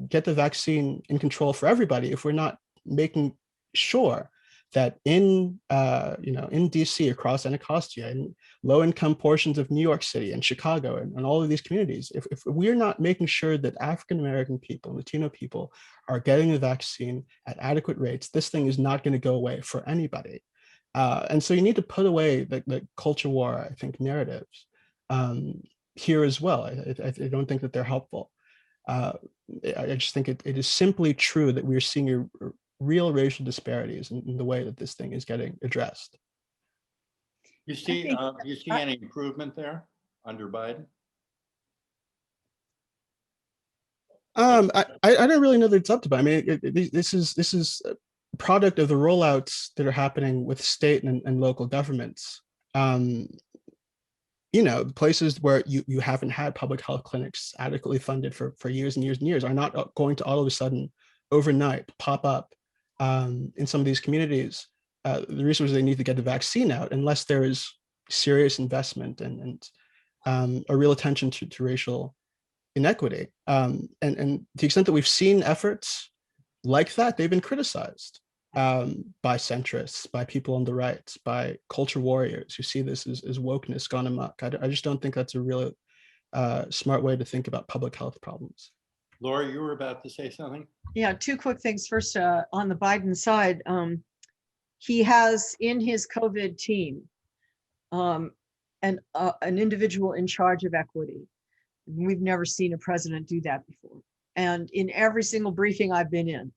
get the vaccine in control for everybody if we're not making sure that in DC, across Anacostia, in low-income portions of New York City and Chicago and all of these communities, if we're not making sure that African-American people, Latino people are getting the vaccine at adequate rates, this thing is not going to go away for anybody. And so you need to put away the culture war, I think, narratives. here as well. I don't think that they're helpful. I just think it is simply true that we're seeing real racial disparities in the way that this thing is getting addressed. You see, think- you see any improvement there under Biden? I don't really know that it's up to, but I mean, this is a product of the rollouts that are happening with state and local governments. You know, places where you haven't had public health clinics adequately funded for years and years and years are not going to all of a sudden overnight pop up in some of these communities. The resources they need to get the vaccine out, unless there is serious investment and a real attention to racial inequity. And to the extent that we've seen efforts like that, they've been criticized by centrists, by people on the right, by culture warriors who see this as wokeness gone amok. I just don't think that's a really smart way to think about public health problems. Laura, you were about to say something? Yeah, two quick things. First, on the Biden side, he has in his COVID team an individual in charge of equity. We've never seen a president do that before. And in every single briefing I've been in,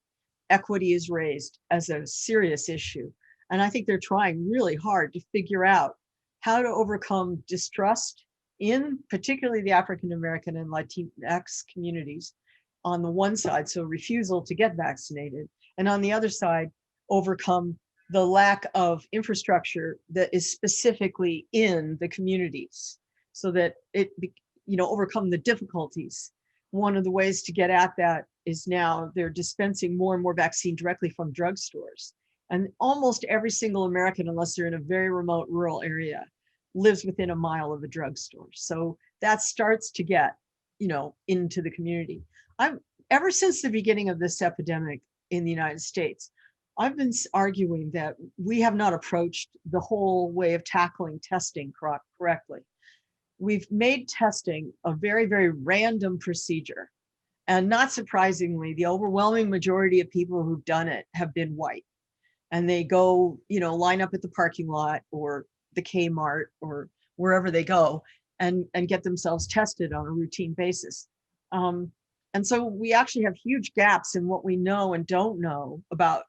equity is raised as a serious issue. And I think they're trying really hard to figure out how to overcome distrust in particularly the African American and Latinx communities on the one side, so refusal to get vaccinated, and on the other side, overcome the lack of infrastructure that is specifically in the communities so that it, overcome the difficulties. One of the ways to get at that is now they're dispensing more and more vaccine directly from drugstores. And almost every single American, unless they're in a very remote rural area, lives within a mile of a drugstore. So that starts to get, into the community. Ever since the beginning of this epidemic in the United States, I've been arguing that we have not approached the whole way of tackling testing correctly. We've made testing a very, very random procedure. And not surprisingly, the overwhelming majority of people who've done it have been white. And they go, line up at the parking lot or the Kmart or wherever they go and get themselves tested on a routine basis. And so we actually have huge gaps in what we know and don't know about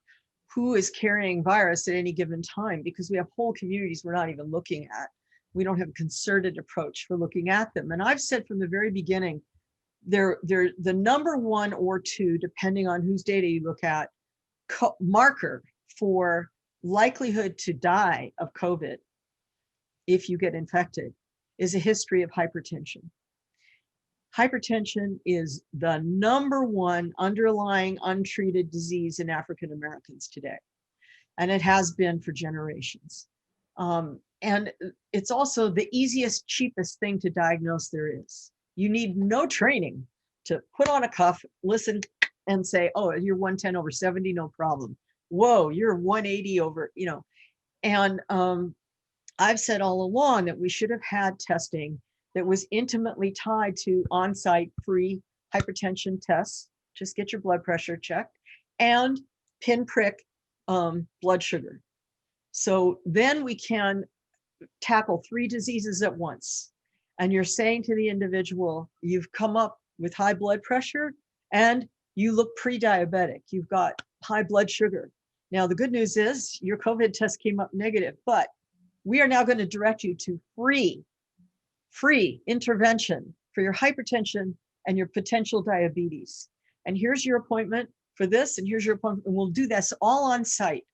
who is carrying virus at any given time, because we have whole communities we're not even looking at. We don't have a concerted approach for looking at them. And I've said from the very beginning, they're the number one or two, depending on whose data you look at, marker for likelihood to die of COVID if you get infected is a history of hypertension. Hypertension is the number one underlying untreated disease in African Americans today. And it has been for generations. And it's also the easiest, cheapest thing to diagnose there is. You need no training to put on a cuff, listen, and say, oh, you're 110 over 70, no problem. Whoa, you're 180 over, And I've said all along that we should have had testing that was intimately tied to on-site free hypertension tests. Just get your blood pressure checked and pinprick blood sugar. So then we can tackle three diseases at once. And you're saying to the individual, you've come up with high blood pressure and you look pre-diabetic. You've got high blood sugar. Now, the good news is your COVID test came up negative, but we are now going to direct you to free intervention for your hypertension and your potential diabetes. And here's your appointment for this, and here's your appointment, and we'll do this all on site.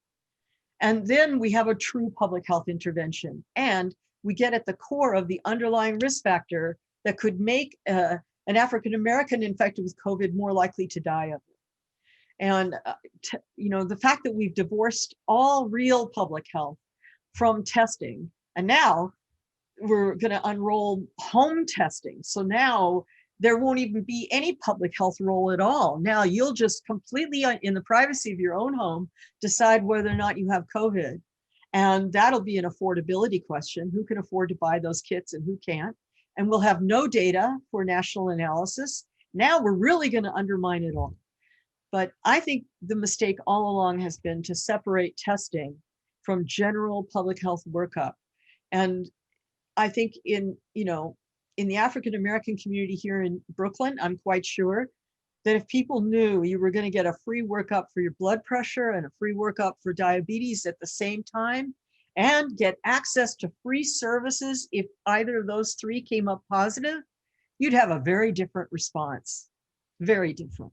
And then we have a true public health intervention. And we get at the core of the underlying risk factor that could make an African-American infected with COVID more likely to die of it. And, the fact that we've divorced all real public health from testing, and now we're going to unroll home testing. So now there won't even be any public health role at all. Now you'll just completely in the privacy of your own home decide whether or not you have COVID. And that'll be an affordability question. Who can afford to buy those kits and who can't? And we'll have no data for national analysis. Now we're really going to undermine it all. But I think the mistake all along has been to separate testing from general public health workup. And I think in in the African American community here in Brooklyn, I'm quite sure that if people knew you were going to get a free workup for your blood pressure and a free workup for diabetes at the same time, and get access to free services if either of those three came up positive, you'd have a very different response. Very different.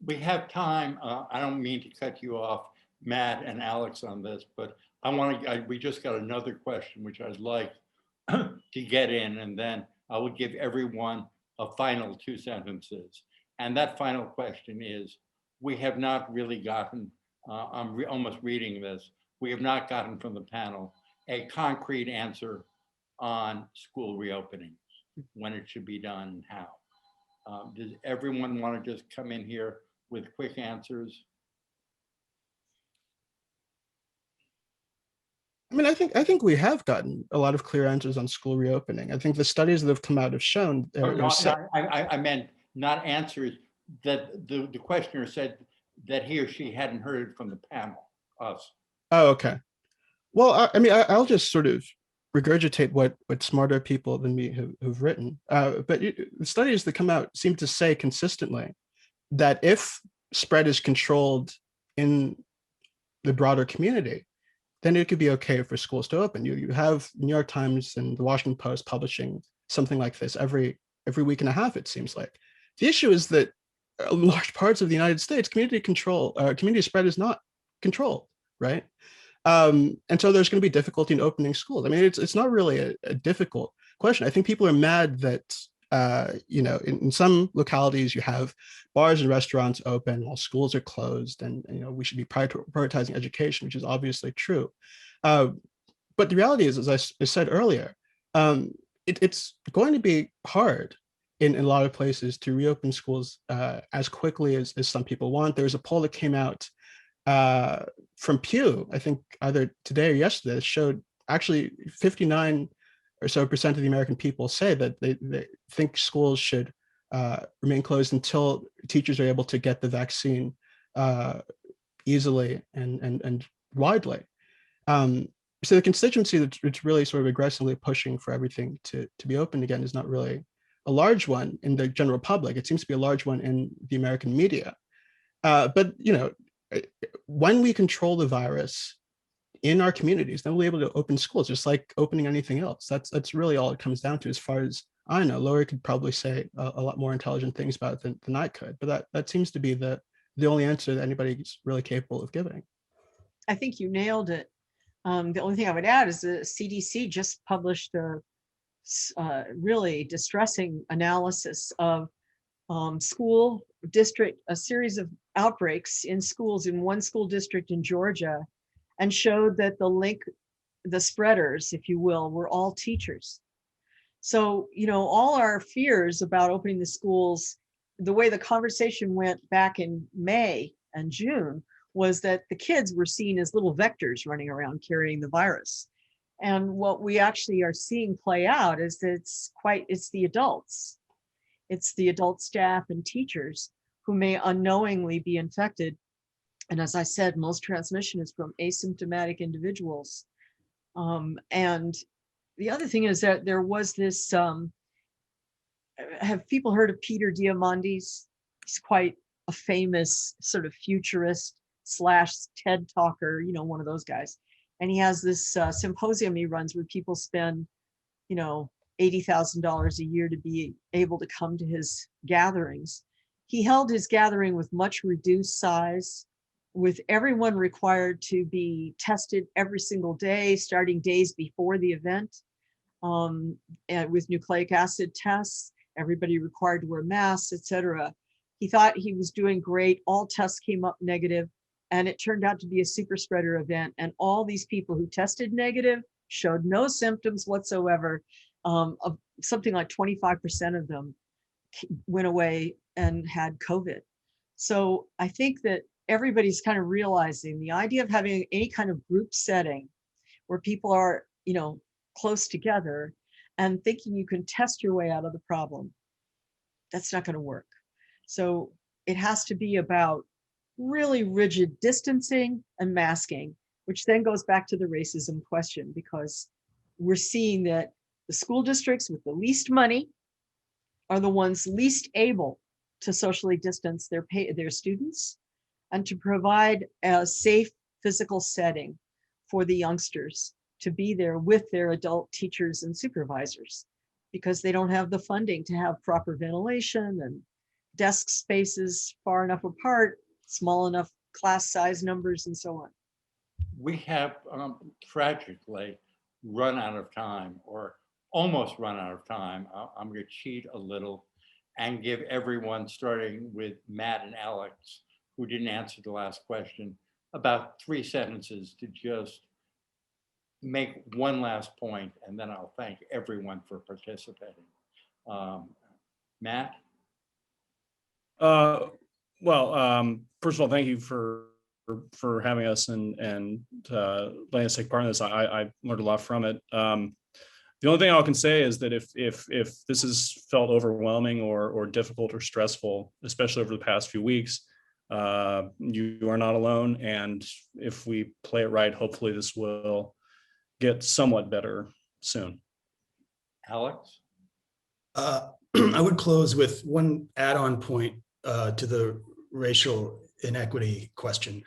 We have time. I don't mean to cut you off, Matt and Alex, on this, but we just got another question, which I'd like to get in, and then I would give everyone a final 2 sentences. And that final question is, we have not really gotten, I'm almost reading this, we have not gotten from the panel a concrete answer on school reopening, when it should be done and how. Does everyone want to just come in here with quick answers? I mean, I think we have gotten a lot of clear answers on school reopening. I think the studies that have come out have shown. I meant not answers, that the questioner said that he or she hadn't heard it from the panel, us. Oh, okay. Well, I mean, I'll just sort of regurgitate what smarter people than me have written. But the studies that come out seem to say consistently that if spread is controlled in the broader community, then it could be okay for schools to open. You have New York Times and the Washington Post publishing something like this every week and a half, it seems like. The issue is that large parts of the United States, community spread is not controlled, right? And so there's going to be difficulty in opening schools. I mean, it's not really a difficult question. I think people are mad that in some localities you have bars and restaurants open while schools are closed, and we should be prioritizing education, which is obviously true. But the reality is, as I said earlier, it's going to be hard in a lot of places to reopen schools as quickly as some people want. There was a poll that came out from Pew, I think either today or yesterday, that showed actually 59% or so of the American people say that they think schools should remain closed until teachers are able to get the vaccine easily and widely. So the constituency that's really sort of aggressively pushing for everything to be open again is not really a large one in the general public. It seems to be a large one in the American media. But when we control the virus in our communities, then we'll be able to open schools, just like opening anything else. That's really all it comes down to, as far as I know. Laurie could probably say a lot more intelligent things about it than I could, but that seems to be the only answer that anybody's really capable of giving. I think you nailed it. The only thing I would add is the CDC just published a really distressing analysis of school district, a series of outbreaks in schools in one school district in Georgia, and showed that the spreaders, if you will, were all teachers. So, all our fears about opening the schools, the way the conversation went back in May and June, was that the kids were seen as little vectors running around carrying the virus. And what we actually are seeing play out is that it's the adults. It's the adult staff and teachers who may unknowingly be infected. And as I said, most transmission is from asymptomatic individuals. And the other thing is that there was this, have people heard of Peter Diamandis? He's quite a famous sort of futurist / TED talker, one of those guys. And he has this symposium he runs where people spend, $80,000 a year to be able to come to his gatherings. He held his gathering with much reduced size, with everyone required to be tested every single day, starting days before the event, and with nucleic acid tests, everybody required to wear masks, etc. He thought he was doing great. All tests came up negative, and it turned out to be a super spreader event. And all these people who tested negative showed no symptoms whatsoever. Of something like 25% of them went away and had COVID. So I think that everybody's kind of realizing the idea of having any kind of group setting where people are, close together and thinking you can test your way out of the problem, that's not going to work. So it has to be about really rigid distancing and masking, which then goes back to the racism question, because we're seeing that the school districts with the least money are the ones least able to socially distance their students and to provide a safe physical setting for the youngsters to be there with their adult teachers and supervisors, because they don't have the funding to have proper ventilation and desk spaces far enough apart, small enough class size numbers, and so on. We have tragically run out of time, or almost run out of time. I'm going to cheat a little and give everyone, starting with Matt and Alex, who didn't answer the last question, about 3 sentences to just make one last point, and then I'll thank everyone for participating. Matt? First of all, thank you for having us and letting us take part in this. I learned a lot from it. The only thing I can say is that if this has felt overwhelming or difficult or stressful, especially over the past few weeks, you are not alone. And if we play it right, hopefully this will get somewhat better soon. Alex? I would close with one add-on point to the racial inequity question.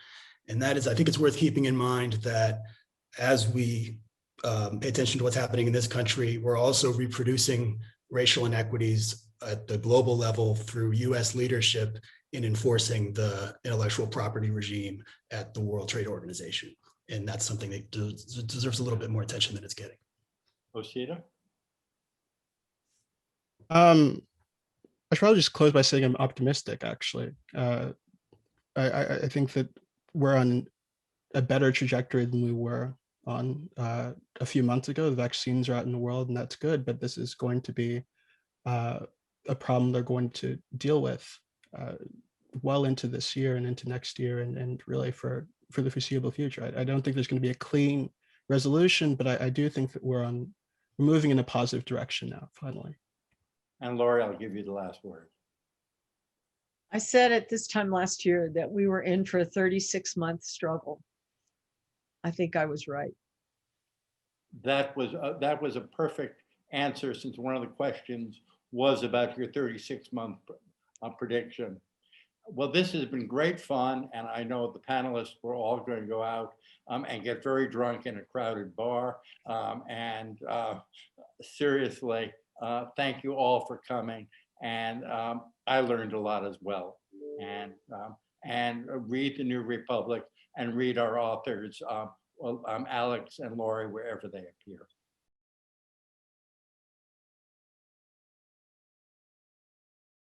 And that is, I think it's worth keeping in mind that as we pay attention to what's happening in this country, we're also reproducing racial inequities at the global level through US leadership in enforcing the intellectual property regime at the World Trade Organization. And that's something that deserves a little bit more attention than it's getting. Osita? I should probably just close by saying I'm optimistic, actually. I think that we're on a better trajectory than we were on a few months ago. The vaccines are out in the world, and that's good, but this is going to be a problem they're going to deal with well into this year and into next year, and really for the foreseeable future. I don't think there's going to be a clean resolution, but I do think that we're moving in a positive direction now, finally. And Laurie, I'll give you the last word. I said at this time last year that we were in for a 36-month struggle. I think I was right. That was a perfect answer, since one of the questions was about your 36-month prediction. Well, this has been great fun, and I know the panelists were all going to go out and get very drunk in a crowded bar. Seriously, thank you all for coming, and I learned a lot as well. And read the New Republic and read our authors, Alex and Laurie, wherever they appear.